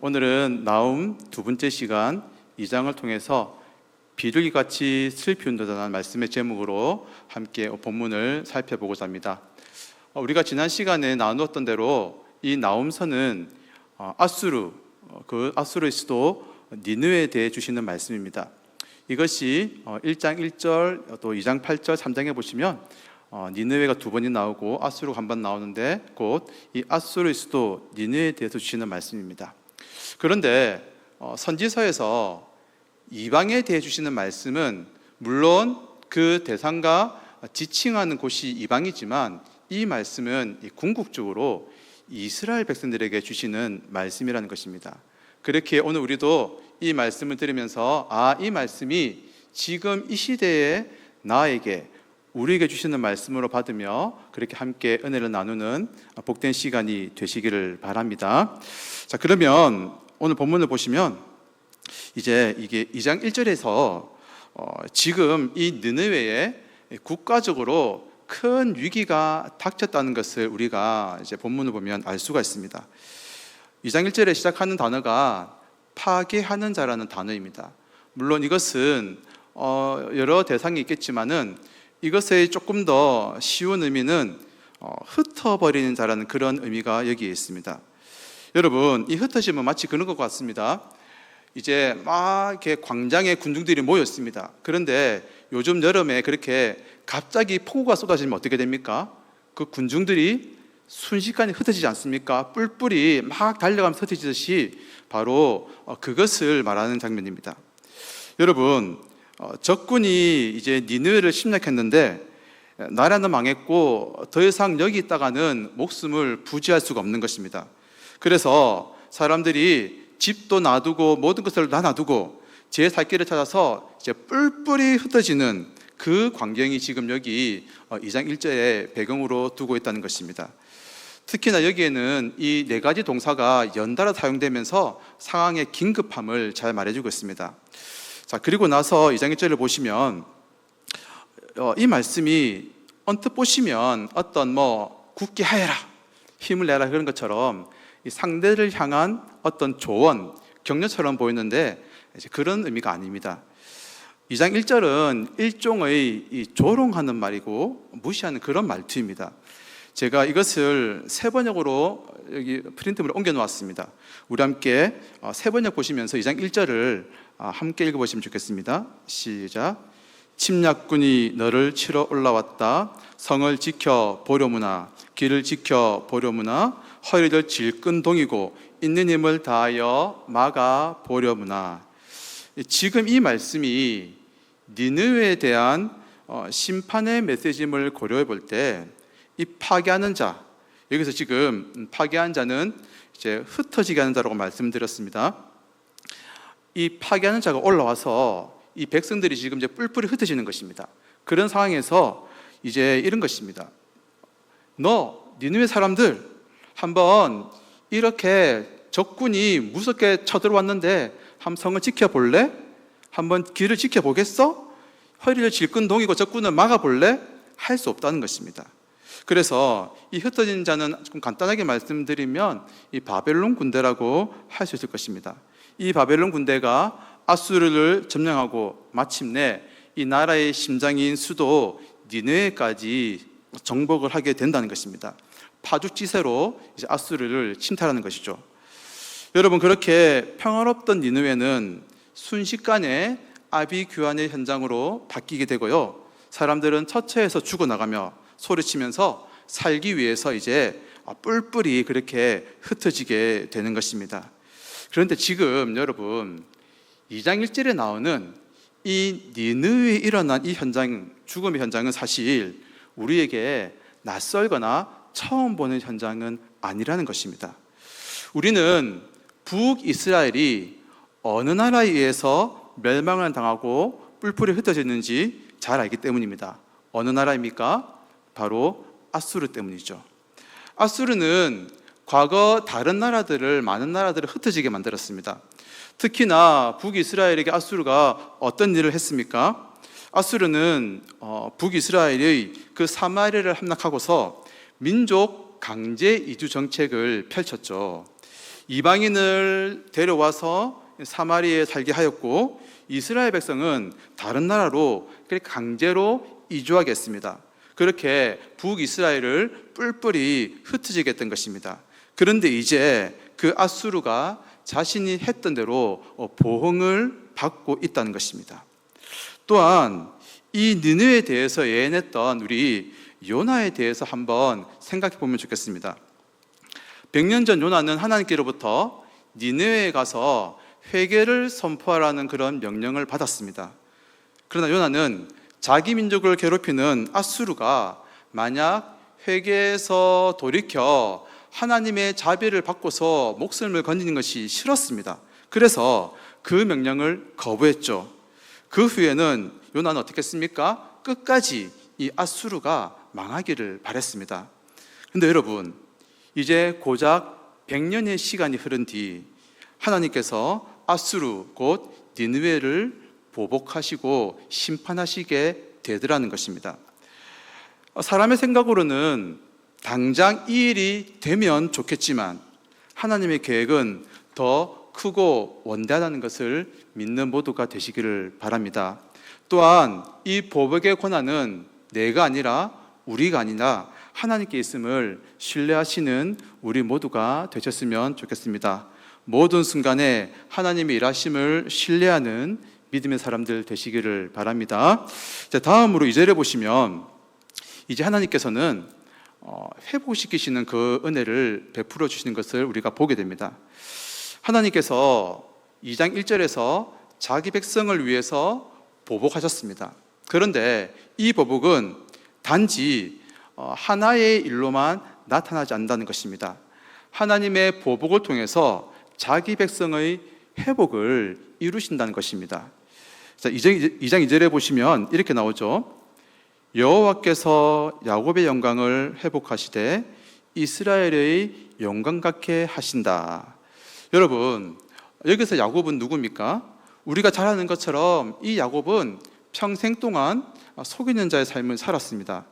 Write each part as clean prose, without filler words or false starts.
오늘은 나움 두 번째 시간 2장을 통해서 비둘기같이 슬피 운다라는 말씀의 제목으로 함께 본문을 살펴보고자 합니다. 우리가 지난 시간에 나누었던 대로 이 나움서는 아수르의 수도 니느웨에 대해 주시는 말씀입니다. 이것이 1장 1절, 또 2장 8절, 3장에 보시면 니느웨가 두 번이 나오고 아수르가 한 번 나오는데 곧 이 아수르의 수도 니느웨에 대해서 주시는 말씀입니다. 그런데 선지서에서 이방에 대해 주시는 말씀은 물론 그 대상과 지칭하는 곳이 이방이지만 이 말씀은 궁극적으로 이스라엘 백성들에게 주시는 말씀이라는 것입니다. 그렇게 오늘 우리도 이 말씀을 들으면서 이 말씀이 지금 이 시대에 나에게 우리에게 주시는 말씀으로 받으며 그렇게 함께 은혜를 나누는 복된 시간이 되시기를 바랍니다. 자, 그러면 오늘 본문을 보시면 이제 이게 2장 1절에서 지금 이 느느웨에 국가적으로 큰 위기가 닥쳤다는 것을 우리가 이제 본문을 보면 알 수가 있습니다. 2장 1절에 시작하는 단어가 파괴하는 자라는 단어입니다. 물론 이것은 여러 대상이 있겠지만은 이것의 조금 더 쉬운 의미는 흩어버리는 자라는 그런 의미가 여기에 있습니다. 여러분, 이 흩어짐은 마치 그런 것 같습니다. 이제 막 이렇게 광장에 군중들이 모였습니다. 그런데 요즘 여름에 그렇게 갑자기 폭우가 쏟아지면 어떻게 됩니까? 그 군중들이 순식간에 흩어지지 않습니까? 뿔뿔이 막 달려가면서 흩어지듯이 바로 그것을 말하는 장면입니다. 여러분, 적군이 이제 니느웨를 침략했는데 나라는 망했고 더 이상 여기 있다가는 목숨을 부지할 수가 없는 것입니다. 그래서 사람들이 집도 놔두고 모든 것을 다 놔두고 제 살 길을 찾아서 이제 뿔뿔이 흩어지는 그 광경이 지금 여기 2장 1절에 배경으로 두고 있다는 것입니다. 특히나 여기에는 이 네 가지 동사가 연달아 사용되면서 상황의 긴급함을 잘 말해주고 있습니다. 자, 그리고 나서 2장 1절을 보시면 이 말씀이 언뜻 보시면 어떤 굳게 하여라, 힘을 내라 그런 것처럼 이 상대를 향한 어떤 조언, 격려처럼 보이는데 이제 그런 의미가 아닙니다. 2장 1절은 일종의 이 조롱하는 말이고 무시하는 그런 말투입니다. 제가 이것을 세 번역으로 여기 프린트물에 옮겨 놓았습니다. 우리 함께 세 번역 보시면서 2장 1절을 함께 읽어보시면 좋겠습니다. 시작. 침략군이 너를 치러 올라왔다. 성을 지켜보려무나 길을 지켜보려무나 허리를 질끈동이고 있는 힘을 다하여 막아보려무나. 지금 이 말씀이 니느웨에 대한 심판의 메시지임을 고려해 볼 때 이 파괴하는 자, 여기서 지금 파괴한 자는 이제 흩어지게 하는 자라고 말씀드렸습니다. 이 파괴하는 자가 올라와서 이 백성들이 지금 이제 뿔뿔이 흩어지는 것입니다. 그런 상황에서 이제 이런 것입니다. 니느웨 사람들, 한번 이렇게 적군이 무섭게 쳐들어왔는데 한번 성을 지켜볼래? 한번 길을 지켜보겠어? 허리를 질끈동이고 적군을 막아볼래? 할 수 없다는 것입니다. 그래서 이 흩어진 자는 좀 간단하게 말씀드리면 이 바벨론 군대라고 할 수 있을 것입니다. 이 바벨론 군대가 아수르를 점령하고 마침내 이 나라의 심장인 수도 니느웨까지 정복을 하게 된다는 것입니다. 파죽지세로 이제 아수르를 침탈하는 것이죠. 여러분, 그렇게 평화롭던 니느웨는 순식간에 아비규환의 현장으로 바뀌게 되고요. 사람들은 처처에서 죽어나가며 소리치면서 살기 위해서 이제 뿔뿔이 그렇게 흩어지게 되는 것입니다. 그런데 지금 여러분 2장 1절에 나오는 이 니느웨에 일어난 이 현장, 죽음의 현장은 사실 우리에게 낯설거나 처음 보는 현장은 아니라는 것입니다. 우리는 북이스라엘이 어느 나라에 의해서 멸망을 당하고 뿔뿔이 흩어졌는지 잘 알기 때문입니다. 어느 나라입니까? 바로 아수르 때문이죠. 아수르는 과거 다른 나라들을, 많은 나라들을 흩어지게 만들었습니다. 특히나 북이스라엘에게 아수르가 어떤 일을 했습니까? 아수르는 북이스라엘의 그 사마리아를 함락하고서 민족 강제 이주 정책을 펼쳤죠. 이방인을 데려와서 사마리아에 살게 하였고 이스라엘 백성은 다른 나라로 강제로 이주하게 했습니다. 그렇게 북이스라엘을 뿔뿔이 흩어지게 했던 것입니다. 그런데 이제 그 아수르가 자신이 했던 대로 보응을 받고 있다는 것입니다. 또한 이 니느웨에 대해서 예언했던 우리 요나에 대해서 한번 생각해 보면 좋겠습니다. 100년 전 요나는 하나님께로부터 니느웨에 가서 회개를 선포하라는 그런 명령을 받았습니다. 그러나 요나는 자기 민족을 괴롭히는 아수르가 만약 회개해서 돌이켜 하나님의 자비를 받고서 목숨을 건지는 것이 싫었습니다. 그래서 그 명령을 거부했죠. 그 후에는 요나는 어떻게 했습니까? 끝까지 이 아수르가 망하기를 바랬습니다. 그런데 여러분, 이제 고작 100년의 시간이 흐른 뒤 하나님께서 아수르 곧 니느웨를 보복하시고 심판하시게 되더라는 것입니다. 사람의 생각으로는 당장 이 일이 되면 좋겠지만 하나님의 계획은 더 크고 원대하다는 것을 믿는 모두가 되시기를 바랍니다. 또한 이 보복의 권한은 내가 아니라 우리가 아니라 하나님께 있음을 신뢰하시는 우리 모두가 되셨으면 좋겠습니다. 모든 순간에 하나님의 일하심을 신뢰하는 믿음의 사람들 되시기를 바랍니다. 자, 다음으로 2절에 보시면 이제 하나님께서는 회복시키시는 그 은혜를 베풀어 주시는 것을 우리가 보게 됩니다. 하나님께서 2장 1절에서 자기 백성을 위해서 보복하셨습니다. 그런데 이 보복은 단지 하나의 일로만 나타나지 않는다는 것입니다. 하나님의 보복을 통해서 자기 백성의 회복을 이루신다는 것입니다. 자, 2장 2절에 보시면 이렇게 나오죠. 여호와께서 야곱의 영광을 회복하시되 이스라엘의 영광 같게 하신다. 여러분, 여기서 야곱은 누굽니까? 우리가 잘 아는 것처럼 이 야곱은 평생 동안 속이는 자의 삶을 살았습니다.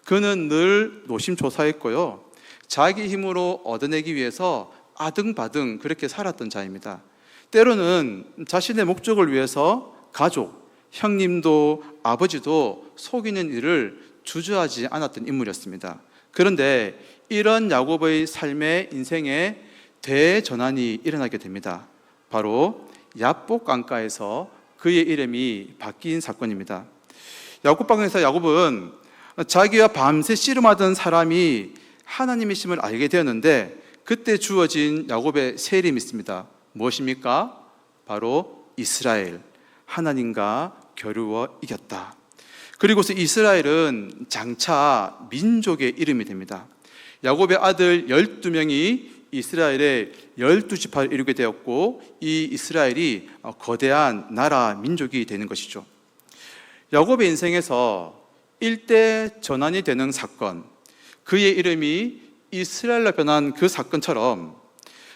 그는 늘 노심초사했고요, 자기 힘으로 얻어내기 위해서 아등바등 그렇게 살았던 자입니다. 때로는 자신의 목적을 위해서 가족, 형님도 아버지도 속이는 일을 주저하지 않았던 인물이었습니다. 그런데 이런 야곱의 삶의 인생에 대전환이 일어나게 됩니다. 바로 야복 강가에서 그의 이름이 바뀐 사건입니다. 야곱강에서 야곱은 자기와 밤새 씨름하던 사람이 하나님의 심을 알게 되었는데 그때 주어진 야곱의 새 이름이 있습니다. 무엇입니까? 바로 이스라엘, 하나님과 겨루어 이겼다. 그리고서 이스라엘은 장차 민족의 이름이 됩니다. 야곱의 아들 12명이 이스라엘의 12지파를 이루게 되었고 이 이스라엘이 거대한 나라 민족이 되는 것이죠. 야곱의 인생에서 일대 전환이 되는 사건, 그의 이름이 이스라엘로 변한 그 사건처럼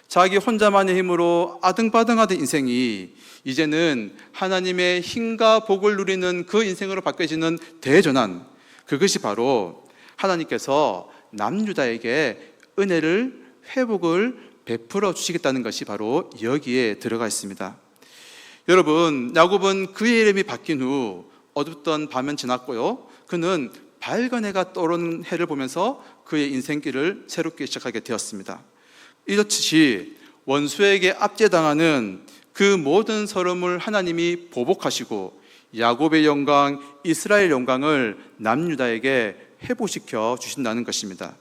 자기 혼자만의 힘으로 아등바등하던 인생이 이제는 하나님의 힘과 복을 누리는 그 인생으로 바뀌어지는 대전환, 그것이 바로 하나님께서 남유다에게 은혜를, 회복을 베풀어 주시겠다는 것이 바로 여기에 들어가 있습니다. 여러분, 야곱은 그의 이름이 바뀐 후 어둡던 밤은 지났고요, 그는 밝은 해가 떠오르는 해를 보면서 그의 인생길을 새롭게 시작하게 되었습니다. 이렇듯이 원수에게 압제당하는 그 모든 서름을 하나님이 보복하시고 야곱의 영광, 이스라엘 영광을 남유다에게 회복시켜 주신다는 것입니다.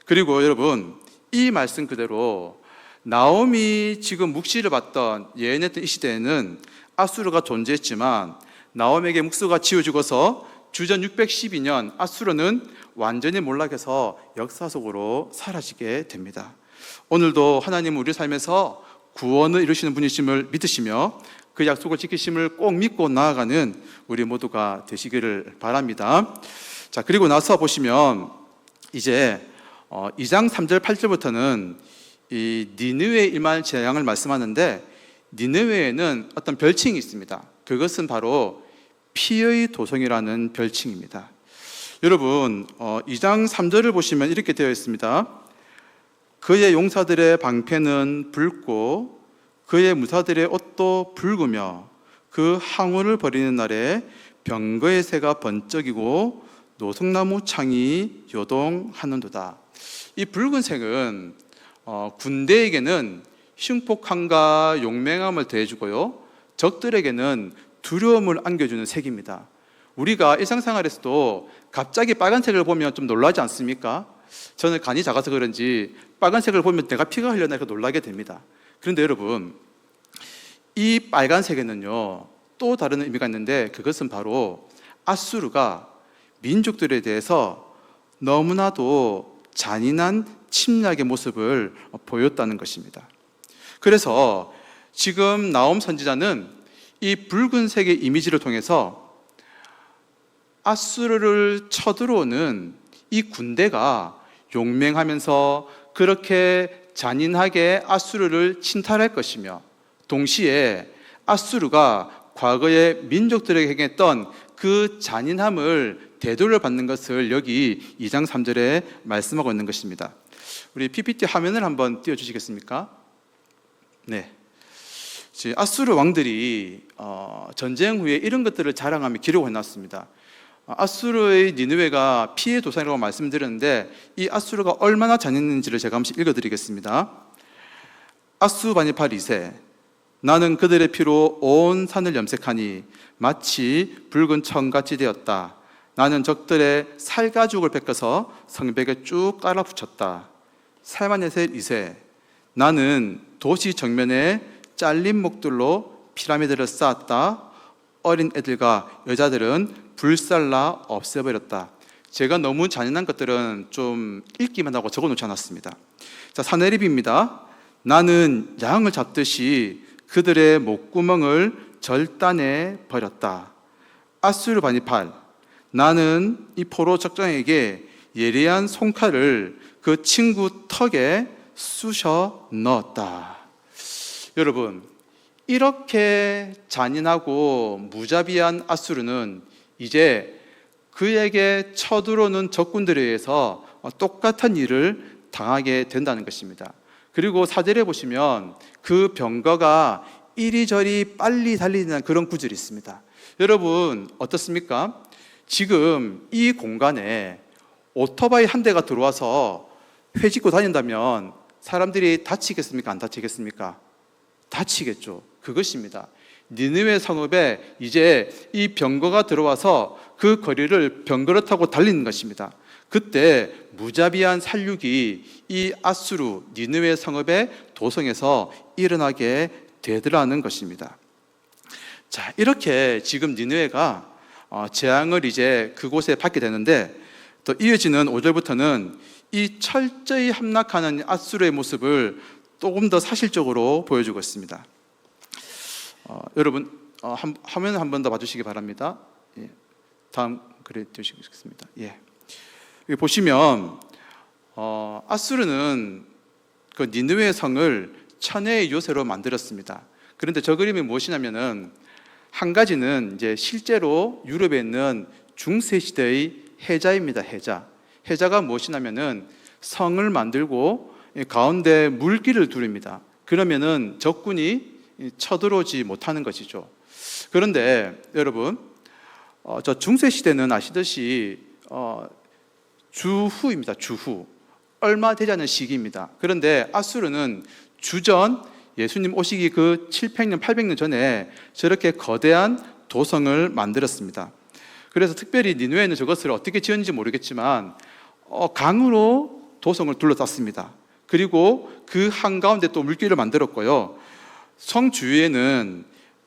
그리고 여러분, 이 말씀 그대로 나옴이 지금 묵시를 받던 예언했던 이 시대에는 아수르가 존재했지만 나옴에게 묵시가 지워지고서 주전 612년 아수르는 완전히 몰락해서 역사 속으로 사라지게 됩니다. 오늘도 하나님은 우리 삶에서 구원을 이루시는 분이심을 믿으시며 그 약속을 지키심을 꼭 믿고 나아가는 우리 모두가 되시기를 바랍니다. 자, 그리고 나서 보시면 이제 2장 3절 8절부터는 이 니느웨에 임할 재앙을 말씀하는데 니느웨에는 어떤 별칭이 있습니다. 그것은 바로 피의 도성이라는 별칭입니다. 여러분, 2장 3절을 보시면 이렇게 되어 있습니다. 그의 용사들의 방패는 붉고 그의 무사들의 옷도 붉으며 그 항우를 벌이는 날에 병거의 새가 번쩍이고 노송나무 창이 요동하는도다. 이 붉은색은 군대에게는 흉폭함과 용맹함을 더해주고요, 적들에게는 두려움을 안겨주는 색입니다. 우리가 일상생활에서도 갑자기 빨간색을 보면 좀 놀라지 않습니까? 저는 간이 작아서 그런지 빨간색을 보면 내가 피가 흘러나 이렇게 놀라게 됩니다. 그런데 여러분, 이 빨간색에는요 또 다른 의미가 있는데, 그것은 바로 아수르가 민족들에 대해서 너무나도 잔인한 침략의 모습을 보였다는 것입니다. 그래서 지금 나홈 선지자는 이 붉은색의 이미지를 통해서 아수르를 쳐들어오는 이 군대가 용맹하면서 그렇게 잔인하게 아수르를 침탈할 것이며, 동시에 아수르가 과거에 민족들에게 행했던 그 잔인함을 대도를 받는 것을 여기 2장 3절에 말씀하고 있는 것입니다. 우리 PPT 화면을 한번 띄워주시겠습니까? 네. 아수르 왕들이 전쟁 후에 이런 것들을 자랑하며 기록을 해놨습니다. 아수르의 니느웨가 피의 도상이라고 말씀드렸는데, 이 아수르가 얼마나 잔인했는지를 제가 한번 읽어드리겠습니다. 아수바니팔 2세, 나는 그들의 피로 온 산을 염색하니 마치 붉은 청같이 되었다. 나는 적들의 살가죽을 벗겨서 성벽에 쭉 깔아붙였다. 살마네셀 2세, 나는 도시 정면에 잘린 목들로 피라미드를 쌓았다. 어린 애들과 여자들은 불살라 없애버렸다. 제가 너무 잔인한 것들은 좀 읽기만 하고 적어놓지 않았습니다. 자, 사네립입니다. 나는 양을 잡듯이 그들의 목구멍을 절단해 버렸다. 아수르 바니팔, 나는 이 포로 적장에게 예리한 손칼을 그 친구 턱에 쑤셔 넣었다. 여러분, 이렇게 잔인하고 무자비한 아수르는 이제 그에게 쳐들어오는 적군들에 의해서 똑같은 일을 당하게 된다는 것입니다. 그리고 4절에 보시면 그 병거가 이리저리 빨리 달리는 그런 구절이 있습니다. 여러분 어떻습니까? 지금 이 공간에 오토바이 한 대가 들어와서 회짓고 다닌다면 사람들이 다치겠습니까? 안 다치겠습니까? 다치겠죠. 그것입니다. 니느웨 성읍에 이제 이 병거가 들어와서 그 거리를 병거를 타고 달리는 것입니다. 그때 무자비한 살육이 이 아수르 니느웨 성읍의 도성에서 일어나게 되더라는 것입니다. 자, 이렇게 지금 니느웨가 재앙을 이제 그곳에 받게 되는데, 또 이어지는 5절부터는 이 철저히 함락하는 아수르의 모습을 조금 더 사실적으로 보여주고 있습니다. 여러분 화면 한 번 더 봐주시기 바랍니다. 예. 다음 글에 띄우시겠습니다. 예. 여기 보시면 아수르는 그 니느웨 성을 천혜의 요새로 만들었습니다. 그런데 저 그림이 무엇이냐면은, 한 가지는 이제 실제로 유럽에 있는 중세 시대의 해자입니다. 해자가 무엇이냐면은 성을 만들고 가운데 물길을 두릅니다. 그러면은 적군이 쳐들어오지 못하는 것이죠. 그런데 여러분, 저 중세 시대는 아시듯이 주후입니다. 주후. 얼마 되지 않은 시기입니다. 그런데 아수르는 주전 예수님 오시기 그 700년, 800년 전에 저렇게 거대한 도성을 만들었습니다. 그래서 특별히 니느웨는 저것을 어떻게 지었는지 모르겠지만 강으로 도성을 둘러쌌습니다. 그리고 그 한가운데 또 물길을 만들었고요. 성 주위에는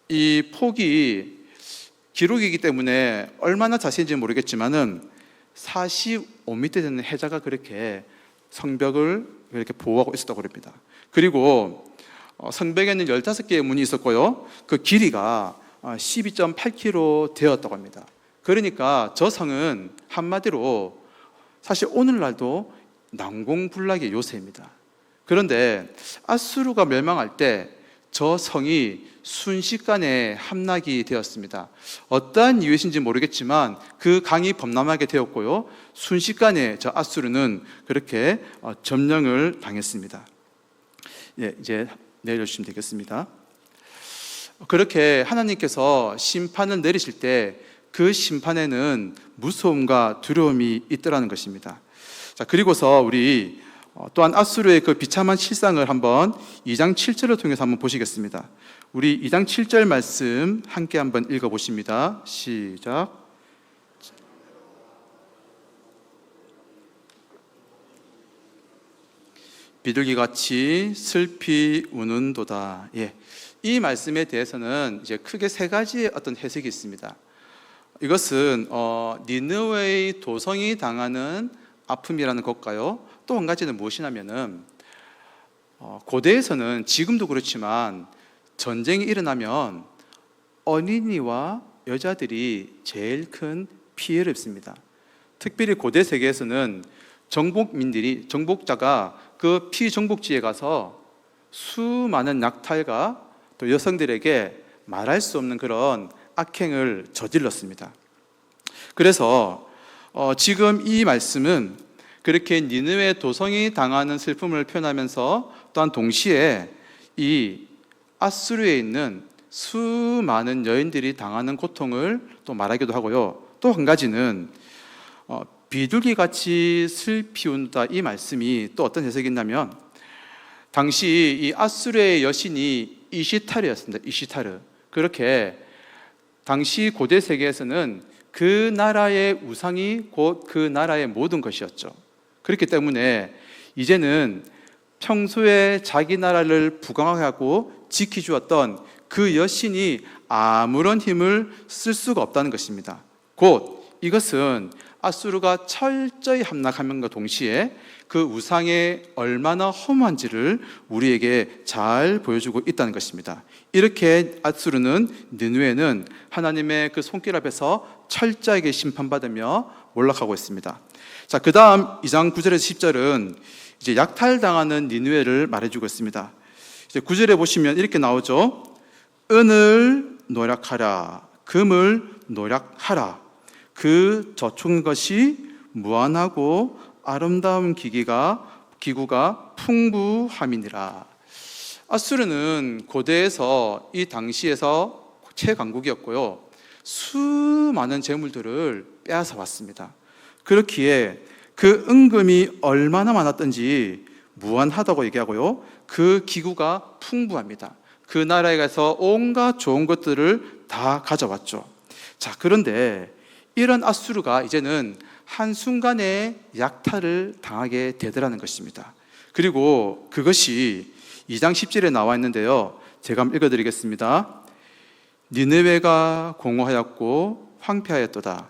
이 폭이 기록이기 때문에 얼마나 자세한지 모르겠지만은 45m 되는 해자가 그렇게 성벽을 이렇게 보호하고 있었다고 합니다. 그리고 성벽에는 15개의 문이 있었고요. 그 길이가 12.8km 되었다고 합니다. 그러니까 저 성은 한마디로 사실 오늘날도 난공불락의 요새입니다. 그런데 아수르가 멸망할 때 저 성이 순식간에 함락이 되었습니다. 어떠한 이유이신지 모르겠지만 그 강이 범람하게 되었고요, 순식간에 저 아수르는 그렇게 점령을 당했습니다. 예, 이제 내려주시면 되겠습니다. 그렇게 하나님께서 심판을 내리실 때 그 심판에는 무서움과 두려움이 있더라는 것입니다. 자, 그리고서 우리 또한 아수르의 그 비참한 실상을 한번 2장 7절을 통해서 한번 보시겠습니다. 우리 2장 7절 말씀 함께 한번 읽어보십니다. 시작. 비둘기같이 슬피 우는도다. 예, 이 말씀에 대해서는 이제 크게 세 가지의 어떤 해석이 있습니다. 이것은 니느웨의 도성이 당하는 아픔이라는 것과요, 또 한 가지는 무엇이냐면은 고대에서는 지금도 그렇지만 전쟁이 일어나면 어린이와 여자들이 제일 큰 피해를 입습니다. 특별히 고대 세계에서는 정복자가 그 피정복지에 가서 수많은 약탈과 또 여성들에게 말할 수 없는 그런 악행을 저질렀습니다. 그래서 지금 이 말씀은 그렇게 니느웨 도성이 당하는 슬픔을 표현하면서 또한 동시에 이 아수르에 있는 수많은 여인들이 당하는 고통을 또 말하기도 하고요, 또 한 가지는 비둘기같이 슬피 운다, 이 말씀이 또 어떤 해석이 있냐면 당시 이 아수르의 여신이 이시타르였습니다. 이시타르. 그렇게 당시 고대 세계에서는 그 나라의 우상이 곧 그 나라의 모든 것이었죠. 그렇기 때문에 이제는 평소에 자기 나라를 부강하고 지켜주었던 그 여신이 아무런 힘을 쓸 수가 없다는 것입니다. 곧 이것은 아수르가 철저히 함락함과 동시에 그 우상의 얼마나 허무한지를 우리에게 잘 보여주고 있다는 것입니다. 이렇게 아수르는, 니느웨는 하나님의 그 손길 앞에서 철저하게 심판받으며 몰락하고 있습니다. 자, 그 다음 2장 9절에서 10절은 이제 약탈당하는 니느웨를 말해주고 있습니다. 이제 9절에 보시면 이렇게 나오죠. 은을 노력하라, 금을 노력하라. 그 저축한 것이 무한하고 아름다운 기구가 풍부함이니라. 아수르는 고대에서 이 당시에서 최강국이었고요, 수많은 재물들을 빼앗아 왔습니다. 그렇기에 그 은금이 얼마나 많았던지 무한하다고 얘기하고요, 그 기구가 풍부합니다. 그 나라에 가서 온갖 좋은 것들을 다 가져왔죠. 자, 그런데 이런 아수르가 이제는 한순간에 약탈을 당하게 되더라는 것입니다. 그리고 그것이 2장 10절에 나와 있는데요, 제가 한번 읽어드리겠습니다. 니느웨가 공허하였고 황폐하였도다.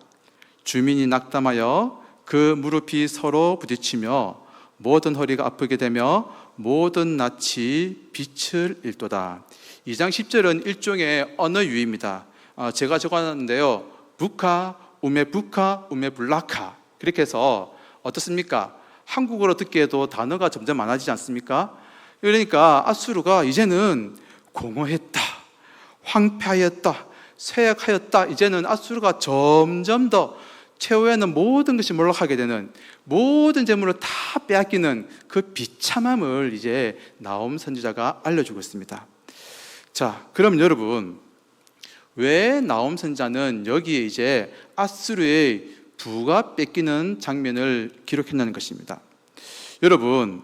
주민이 낙담하여 그 무릎이 서로 부딪히며 모든 허리가 아프게 되며 모든 낯이 빛을 잃도다. 2장 10절은 일종의 언어 유희입니다. 제가 적어놨는데요, 부카, 우메블라카, 그렇게 해서 어떻습니까? 한국어로 듣기에도 단어가 점점 많아지지 않습니까? 그러니까 아수르가 이제는 공허했다, 황폐하였다, 쇠약하였다. 이제는 아수르가 점점 더 최후에는 모든 것이 몰락하게 되는, 모든 재물을 다 빼앗기는 그 비참함을 이제 나홈 선지자가 알려주고 있습니다. 자, 그럼 여러분, 왜 나홈 선지자는 여기에 이제 아수르의 부가 뺏기는 장면을 기록했다는 것입니다. 여러분,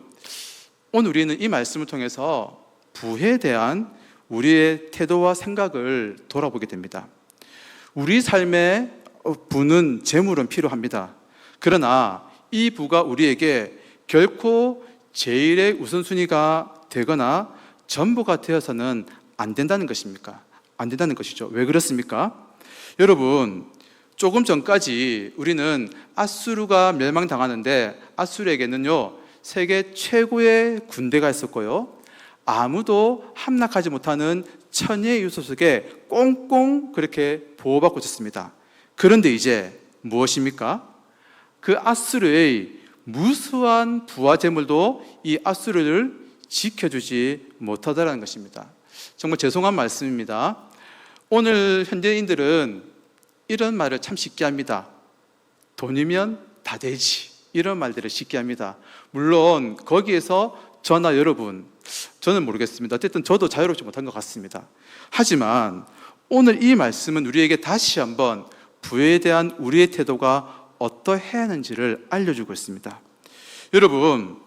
오늘 우리는 이 말씀을 통해서 부에 대한 우리의 태도와 생각을 돌아보게 됩니다. 우리 삶에 부는 재물은 필요합니다. 그러나 이 부가 우리에게 결코 제일의 우선순위가 되거나 전부가 되어서는 안 된다는 것입니까? 안 된다는 것이죠. 왜 그렇습니까? 여러분, 조금 전까지 우리는 아수르가 멸망당하는데 아수르에게는요, 세계 최고의 군대가 있었고요, 아무도 함락하지 못하는 천의 유소 속에 꽁꽁 그렇게 보호받고 있었습니다. 그런데 이제 무엇입니까? 그 아수르의 무수한 부와 재물도 이 아수르를 지켜주지 못하더라는 것입니다. 정말 죄송한 말씀입니다. 오늘 현대인들은 이런 말을 참 쉽게 합니다. 돈이면 다 되지. 이런 말들을 쉽게 합니다. 물론 거기에서 저나 여러분, 저는 모르겠습니다. 어쨌든 저도 자유롭지 못한 것 같습니다. 하지만 오늘 이 말씀은 우리에게 다시 한번 부에 대한 우리의 태도가 어떠해야 하는지를 알려주고 있습니다. 여러분,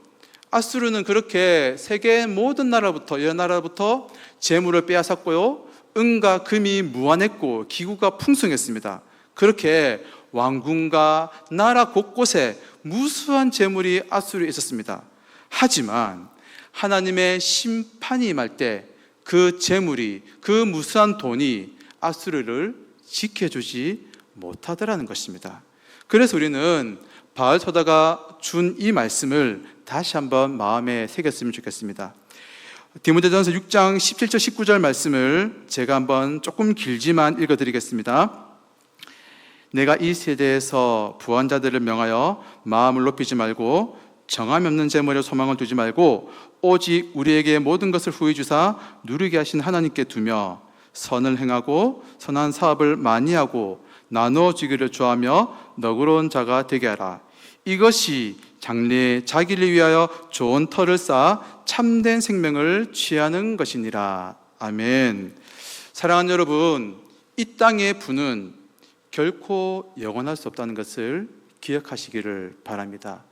아수르는 그렇게 세계 모든 나라부터, 여러 나라부터 재물을 빼앗았고요, 은과 금이 무한했고 기구가 풍성했습니다. 그렇게 왕궁과 나라 곳곳에 무수한 재물이 아수르에 있었습니다. 하지만 하나님의 심판이 임할 때 그 재물이, 그 무수한 돈이 아수르를 지켜주지 못하더라는 것입니다. 그래서 우리는 바알 서다가 준 이 말씀을 다시 한번 마음에 새겼으면 좋겠습니다. 디모데전서 6장 17절 19절 말씀을 제가 한번 조금 길지만 읽어드리겠습니다. 내가 이 세대에서 부한 자들을 명하여 마음을 높이지 말고 정함이 없는 재물에 소망을 두지 말고 오직 우리에게 모든 것을 후히 주사 누리게 하신 하나님께 두며 선을 행하고 선한 사업을 많이 하고 나누어 주기를 좋아하며 너그러운 자가 되게 하라. 이것이 장래에 자기를 위하여 좋은 터를 쌓아 참된 생명을 취하는 것이니라. 아멘. 사랑하는 여러분, 이 땅의 부는 결코 영원할 수 없다는 것을 기억하시기를 바랍니다.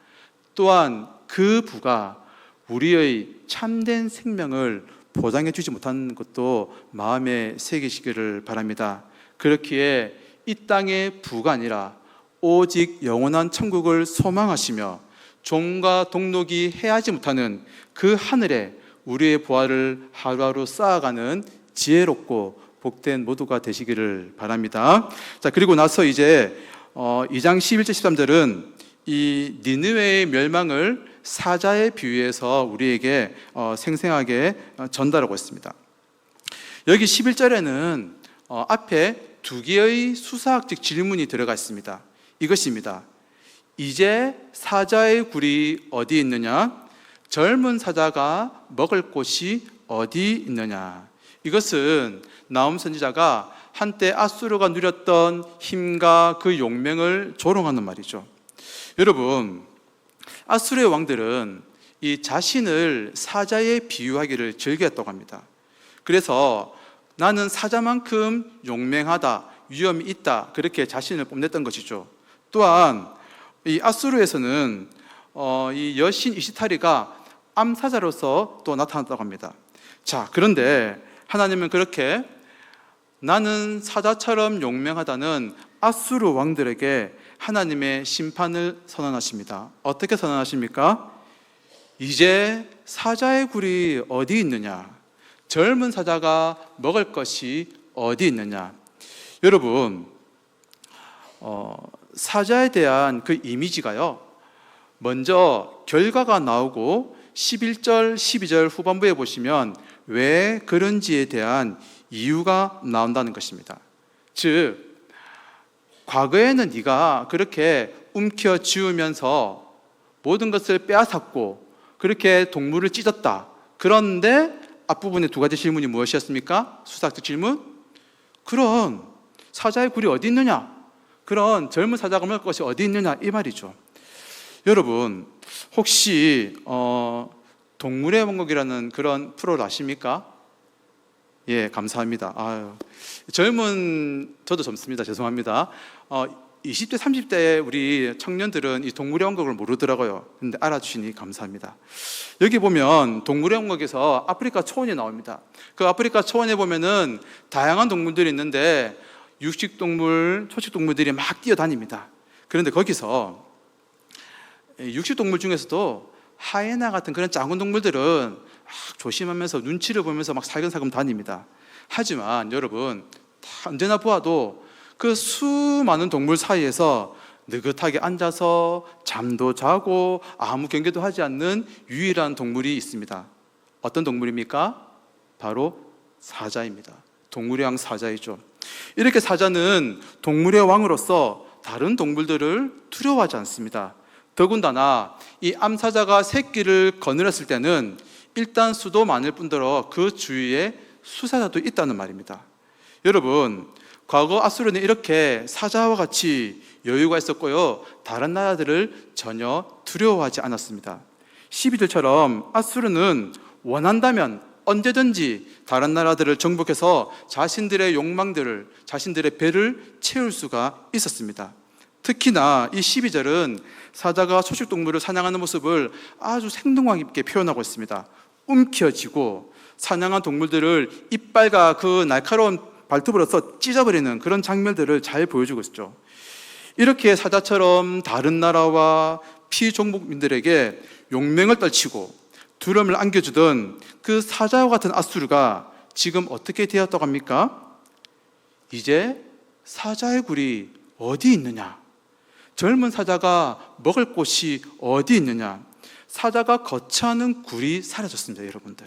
또한 그 부가 우리의 참된 생명을 보장해 주지 못하는 것도 마음에 새기시기를 바랍니다. 그렇기에 이 땅의 부가 아니라 오직 영원한 천국을 소망하시며 종과 동록이 해하지 못하는 그 하늘에 우리의 보화를 하루하루 쌓아가는 지혜롭고 복된 모두가 되시기를 바랍니다. 자, 그리고 나서 이제 2장 11절 13절은 이 니느웨의 멸망을 사자에 비유해서 우리에게 생생하게 전달하고 있습니다. 여기 11절에는 앞에 두 개의 수사학적 질문이 들어가 있습니다. 이것입니다. 이제 사자의 굴이 어디 있느냐? 젊은 사자가 먹을 곳이 어디 있느냐? 이것은 나훔 선지자가 한때 아수르가 누렸던 힘과 그 용맹을 조롱하는 말이죠. 여러분, 아수르의 왕들은 이 자신을 사자에 비유하기를 즐겼다고 합니다. 그래서 나는 사자만큼 용맹하다, 위험이 있다, 그렇게 자신을 뽐냈던 것이죠. 또한 이 아수르에서는 이 여신 이시타리가 암사자로서 또 나타났다고 합니다. 자, 그런데 하나님은 그렇게 나는 사자처럼 용맹하다는 아수르 왕들에게 하나님의 심판을 선언하십니다. 어떻게 선언하십니까? 이제 사자의 굴이 어디 있느냐? 젊은 사자가 먹을 것이 어디 있느냐? 여러분, 사자에 대한 그 이미지가요, 먼저 결과가 나오고 11절, 12절 후반부에 보시면 왜 그런지에 대한 이유가 나온다는 것입니다. 즉, 과거에는 네가 그렇게 움켜쥐으면서 모든 것을 빼앗았고 그렇게 동물을 찢었다. 그런데 앞부분에 두 가지 질문이 무엇이었습니까? 수사학적 질문. 그런 사자의 굴이 어디 있느냐? 그런 젊은 사자가 먹을 것이 어디 있느냐? 이 말이죠. 여러분, 혹시 동물의 왕국이라는 그런 프로를 아십니까? 예, 감사합니다. 아유, 저도 젊습니다. 죄송합니다. 20대, 30대 우리 청년들은 이 동물의 왕국을 모르더라고요. 근데 알아주시니 감사합니다. 여기 보면 동물의 왕국에서 아프리카 초원이 나옵니다. 그 아프리카 초원에 보면은 다양한 동물들이 있는데 육식동물, 초식동물들이 막 뛰어다닙니다. 그런데 거기서 육식동물 중에서도 하이에나 같은 그런 작은 동물들은 조심하면서 눈치를 보면서 막 살금살금 다닙니다. 하지만 여러분, 언제나 보아도 그 수많은 동물 사이에서 느긋하게 앉아서 잠도 자고 아무 경계도 하지 않는 유일한 동물이 있습니다. 어떤 동물입니까? 바로 사자입니다. 동물의 왕 사자이죠. 이렇게 사자는 동물의 왕으로서 다른 동물들을 두려워하지 않습니다. 더군다나 이 암사자가 새끼를 거느렸을 때는 일단 수도 많을 뿐더러 그 주위에 수사자도 있다는 말입니다. 여러분, 과거 아수르는 이렇게 사자와 같이 여유가 있었고요, 다른 나라들을 전혀 두려워하지 않았습니다. 12절처럼 아수르는 원한다면 언제든지 다른 나라들을 정복해서 자신들의 욕망들을, 자신들의 배를 채울 수가 있었습니다. 특히나 이 12절은 사자가 초식동물을 사냥하는 모습을 아주 생동감 있게 표현하고 있습니다. 움켜쥐고 사냥한 동물들을 이빨과 그 날카로운 발톱으로서 찢어버리는 그런 장면들을 잘 보여주고 있죠. 이렇게 사자처럼 다른 나라와 피종목민들에게 용맹을 떨치고 두려움을 안겨주던 그 사자와 같은 아수르가 지금 어떻게 되었다고 합니까? 이제 사자의 굴이 어디 있느냐? 젊은 사자가 먹을 곳이 어디 있느냐? 사자가 거처하는 굴이 사라졌습니다, 여러분들.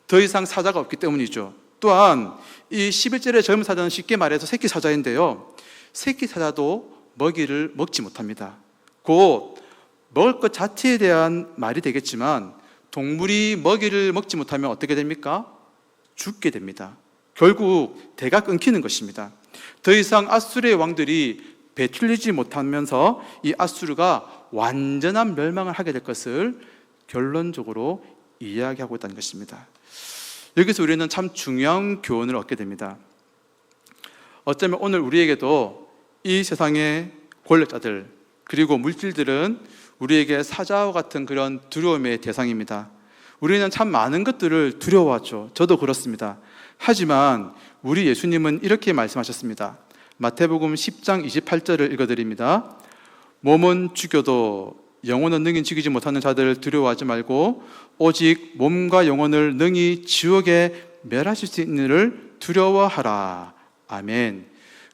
더 이상 사자가 없기 때문이죠. 또한 이 11절의 젊은 사자는 쉽게 말해서 새끼 사자인데요, 새끼 사자도 먹이를 먹지 못합니다. 곧 먹을 것 자체에 대한 말이 되겠지만, 동물이 먹이를 먹지 못하면 어떻게 됩니까? 죽게 됩니다. 결국 대가 끊기는 것입니다. 더 이상 아수르의 왕들이 배틀리지 못하면서 이 아수르가 완전한 멸망을 하게 될 것을 결론적으로 이야기하고 있다는 것입니다. 여기서 우리는 참 중요한 교훈을 얻게 됩니다. 어쩌면 오늘 우리에게도 이 세상의 권력자들 그리고 물질들은 우리에게 사자와 같은 그런 두려움의 대상입니다. 우리는 참 많은 것들을 두려워하죠. 저도 그렇습니다. 하지만 우리 예수님은 이렇게 말씀하셨습니다. 마태복음 10장 28절을 읽어드립니다. 몸은 죽여도 영혼은 능히 죽이지 못하는 자들을 두려워하지 말고 오직 몸과 영혼을 능히 지옥에 멸하실 수 있는 이를 두려워하라. 아멘.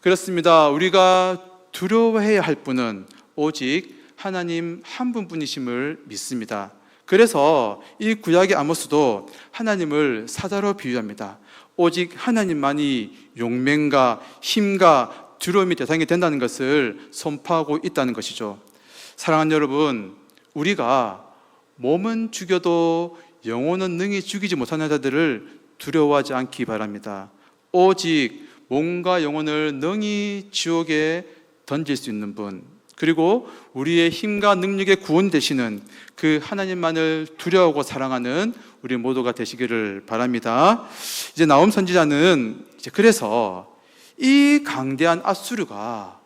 그렇습니다. 우리가 두려워해야 할 분은 오직 하나님 한 분뿐이심을 믿습니다. 그래서 이 구약의 아모스도 하나님을 사자로 비유합니다. 오직 하나님만이 용맹과 힘과 두려움의 대상이 된다는 것을 선포하고 있다는 것이죠. 사랑하는 여러분, 우리가 몸은 죽여도 영혼은 능히 죽이지 못하는 자들을 두려워하지 않기 바랍니다. 오직 몸과 영혼을 능히 지옥에 던질 수 있는 분, 그리고 우리의 힘과 능력의 구원 되시는 그 하나님만을 두려워하고 사랑하는 우리 모두가 되시기를 바랍니다. 이제 나홈 선지자는 그래서 이 강대한 아수르가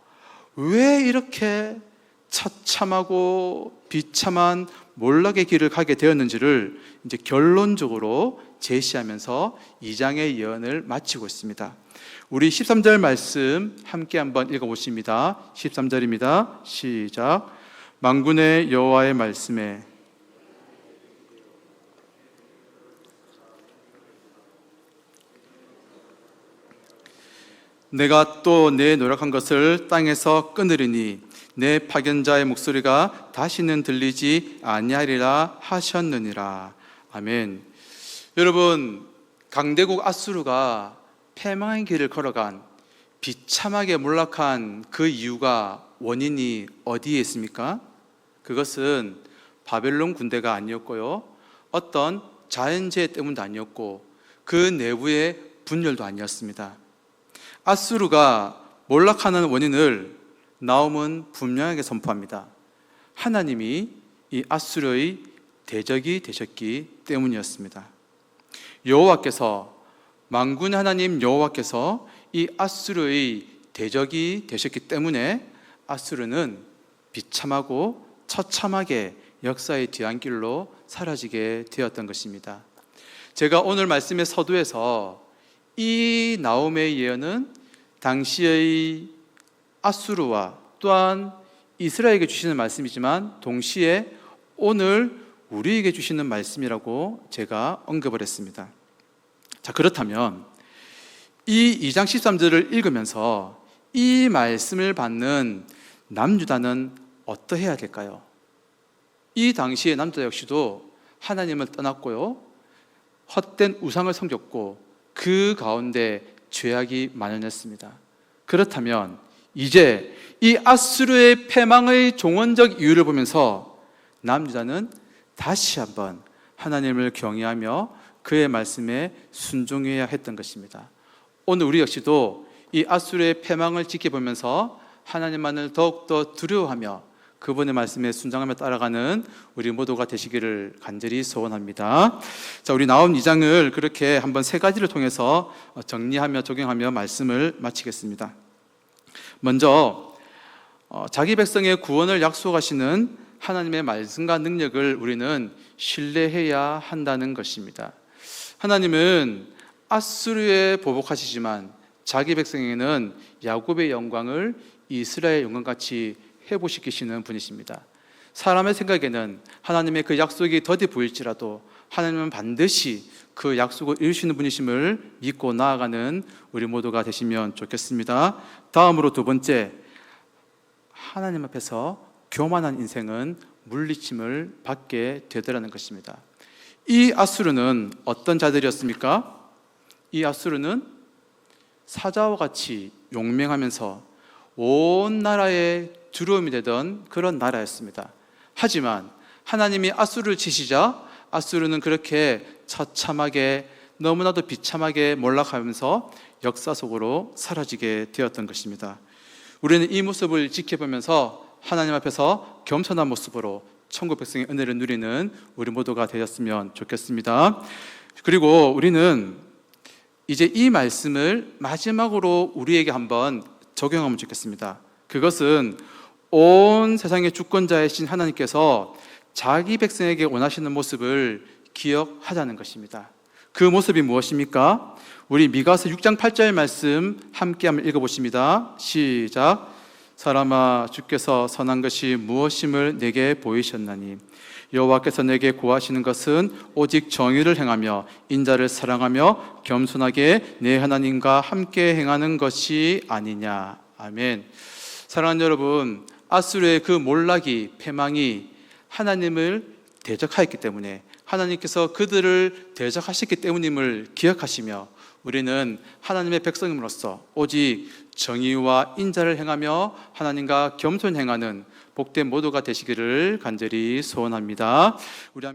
왜 이렇게 처참하고 비참한 몰락의 길을 가게 되었는지를 이제 결론적으로 제시하면서 2장의 예언을 마치고 있습니다. 우리 13절 말씀 함께 한번 읽어보십니다. 13절입니다. 시작. 만군의 여호와의 말씀에 내가 또 내 노력한 것을 땅에서 끊으리니 내 파견자의 목소리가 다시는 들리지 아니하리라 하셨느니라. 아멘. 여러분, 강대국 아수르가 패망의 길을 걸어간, 비참하게 몰락한 그 이유가, 원인이 어디에 있습니까? 그것은 바벨론 군대가 아니었고요, 어떤 자연재해 때문도 아니었고, 그 내부의 분열도 아니었습니다. 아수르가 몰락하는 원인을 나홈은 분명하게 선포합니다. 하나님이 이 아수르의 대적이 되셨기 때문이었습니다. 여호와께서, 만군의 하나님 여호와께서 이 아수르의 대적이 되셨기 때문에 아수르는 비참하고 처참하게 역사의 뒤안길로 사라지게 되었던 것입니다. 제가 오늘 말씀의 서두에서 이 나홈의 예언은 당시의 아수르와 또한 이스라엘에게 주시는 말씀이지만 동시에 오늘 우리에게 주시는 말씀이라고 제가 언급을 했습니다. 자, 그렇다면 이 2장 13절을 읽으면서 이 말씀을 받는 남유다는 어떠해야 될까요? 이 당시의 남유다 역시도 하나님을 떠났고요, 헛된 우상을 섬겼고 그 가운데 죄악이 만연했습니다. 그렇다면 이제 이 아수르의 패망의 종언적 이유를 보면서 남유다는 다시 한번 하나님을 경외하며 그의 말씀에 순종해야 했던 것입니다. 오늘 우리 역시도 이 앗수르의 패망을 지켜보면서 하나님만을 더욱더 두려워하며 그분의 말씀에 순종하며 따라가는 우리 모두가 되시기를 간절히 소원합니다. 자, 우리 나온 2장을 그렇게 한번 세 가지를 통해서 정리하며 적용하며 말씀을 마치겠습니다. 먼저 자기 백성의 구원을 약속하시는 하나님의 말씀과 능력을 우리는 신뢰해야 한다는 것입니다. 하나님은 앗수르에 보복하시지만 자기 백성에게는 야곱의 영광을 이스라엘의 영광같이 회복시키시는 분이십니다. 사람의 생각에는 하나님의 그 약속이 더디 보일지라도 하나님은 반드시 그 약속을 이루시는 분이심을 믿고 나아가는 우리 모두가 되시면 좋겠습니다. 다음으로 두 번째, 하나님 앞에서 교만한 인생은 물리침을 받게 되더라는 것입니다. 이 앗수르는 어떤 자들이었습니까? 이 앗수르는 사자와 같이 용맹하면서 온 나라의 두려움이 되던 그런 나라였습니다. 하지만 하나님이 앗수르를 치시자 앗수르는 그렇게 처참하게 너무나도 비참하게 몰락하면서 역사 속으로 사라지게 되었던 것입니다. 우리는 이 모습을 지켜보면서 하나님 앞에서 겸손한 모습으로 천국 백성의 은혜를 누리는 우리 모두가 되었으면 좋겠습니다. 그리고 우리는 이제 이 말씀을 마지막으로 우리에게 한번 적용하면 좋겠습니다. 그것은 온 세상의 주권자이신 하나님께서 자기 백성에게 원하시는 모습을 기억하자는 것입니다. 그 모습이 무엇입니까? 우리 미가서 6장 8절 말씀 함께 한번 읽어보십니다. 시작. 사람아, 주께서 선한 것이 무엇임을 내게 보이셨나니 여호와께서 내게 구하시는 것은 오직 정의를 행하며 인자를 사랑하며 겸손하게 내 하나님과 함께 행하는 것이 아니냐. 아멘. 사랑하는 여러분, 앗수르의 그 몰락이, 패망이 하나님을 대적하였기 때문에 하나님께서 그들을 대적하셨기 때문임을 기억하시며 우리는 하나님의 백성임으로써 오직 정의와 인자를 행하며 하나님과 겸손 행하는 복된 모두가 되시기를 간절히 소원합니다. 우리